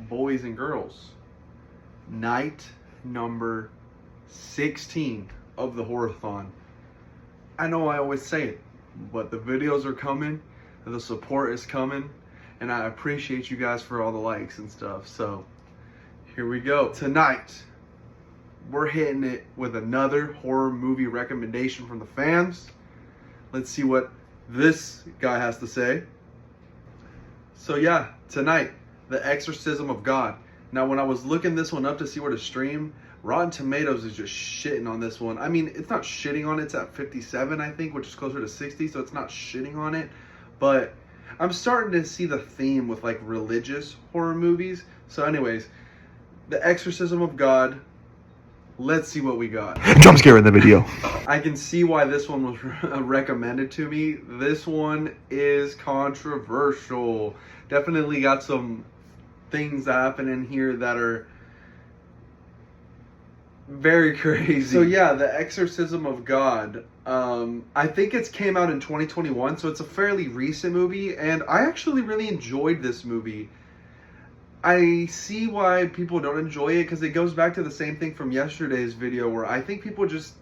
boys and girls, night number 16 of the Horrorthon. I know I always say it, but the videos are coming, the support is coming, and I appreciate you guys for all the likes and stuff. So here we go. Tonight, we're hitting it with another horror movie recommendation from the fans. Let's see what this guy has to say. So yeah, tonight, The Exorcism of God. Now when I was looking this one up to see where to stream, Rotten Tomatoes is just shitting on this one. I mean, it's not shitting on it, it's at 57 I think, which is closer to 60, so it's not shitting on it. But I'm starting to see the theme with like religious horror movies. So anyways, The Exorcism of God. Let's see what we got. Jump scare in the video. I can see why this one was recommended to me. This one is controversial. Definitely got some things that happen in here that are very crazy. So yeah, The Exorcism of God. I think it's came out in 2021, so it's a fairly recent movie, and I actually really enjoyed this movie. I see why people don't enjoy it, because it goes back to the same thing from yesterday's video, where I think people just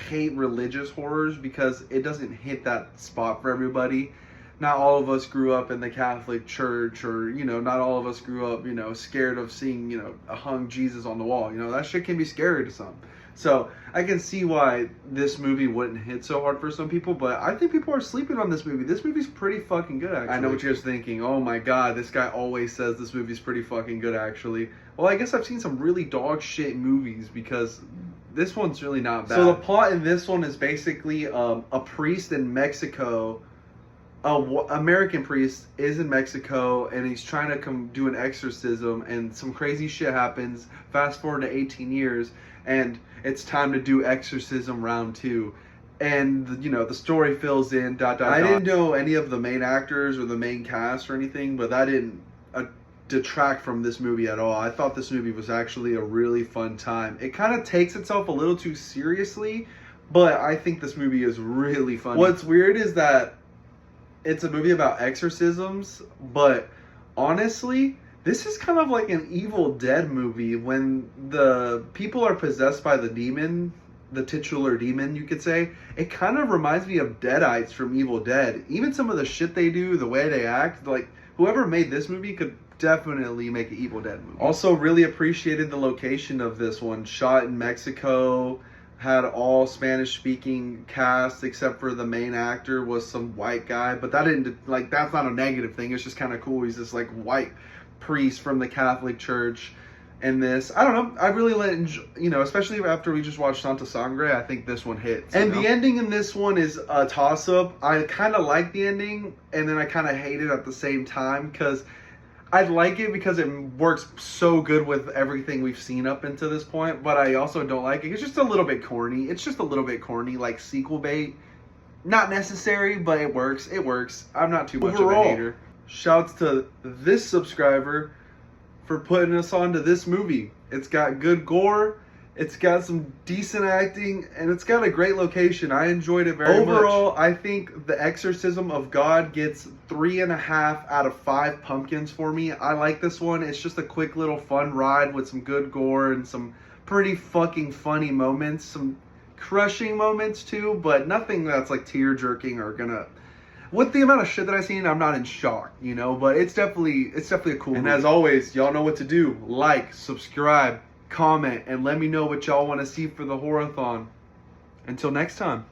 hate religious horrors because it doesn't hit that spot for everybody. Not all of us grew up in the Catholic Church, or, you know, not all of us grew up, you know, scared of seeing, you know, a hung Jesus on the wall. You know, that shit can be scary to some. So I can see why this movie wouldn't hit so hard for some people, but I think people are sleeping on this movie. This movie's pretty fucking good, actually. I know what you're thinking. Oh my god, this guy always says this movie's pretty fucking good, actually. Well, I guess I've seen some really dog shit movies, because this one's really not bad. So the plot in this one is basically a priest in Mexico. American priest is in Mexico, and he's trying to do an exorcism, and some crazy shit happens. Fast forward to 18 years, and it's time to do exorcism round 2. And, you know, the story fills in, I didn't know any of the main actors or the main cast or anything, but that didn't detract from this movie at all. I thought this movie was actually a really fun time. It kind of takes itself a little too seriously, but I think this movie is really fun. What's weird is that it's a movie about exorcisms, but honestly, this is kind of like an Evil Dead movie. When the people are possessed by the demon, the titular demon, you could say, it kind of reminds me of Deadites from Evil Dead. Even some of the shit they do, the way they act, like, whoever made this movie could definitely make an Evil Dead movie. Also, really appreciated the location of this one. Shot in Mexico. Had all Spanish-speaking cast except for the main actor was some white guy, but that didn't, like, that's not a negative thing. It's just kind of cool. He's this like white priest from the Catholic Church. And this, I don't know, I really you know, especially after we just watched Santa Sangre, I think this one hits. And the ending in this one is a toss-up. I kind of like the ending, and then I kind of hate it at the same time, because I like it because it works so good with everything we've seen up until this point, but I also don't like it. It's just a little bit corny. It's just a little bit corny, like sequel bait. Not necessary, but it works. It works. I'm not too much of a hater. Shouts to this subscriber for putting us onto this movie. It's got good gore, it's got some decent acting, and it's got a great location. I enjoyed it very much. Overall, I think The Exorcism of God gets 3.5 out of 5 pumpkins for me. I like this one. It's just a quick little fun ride with some good gore and some pretty fucking funny moments. Some crushing moments too, but nothing that's like tear-jerking or gonna... With the amount of shit that I've seen, I'm not in shock, you know? But it's definitely a cool movie. And as always, y'all know what to do. Like, subscribe, comment, and let me know what y'all want to see for the Horrorthon. Until next time.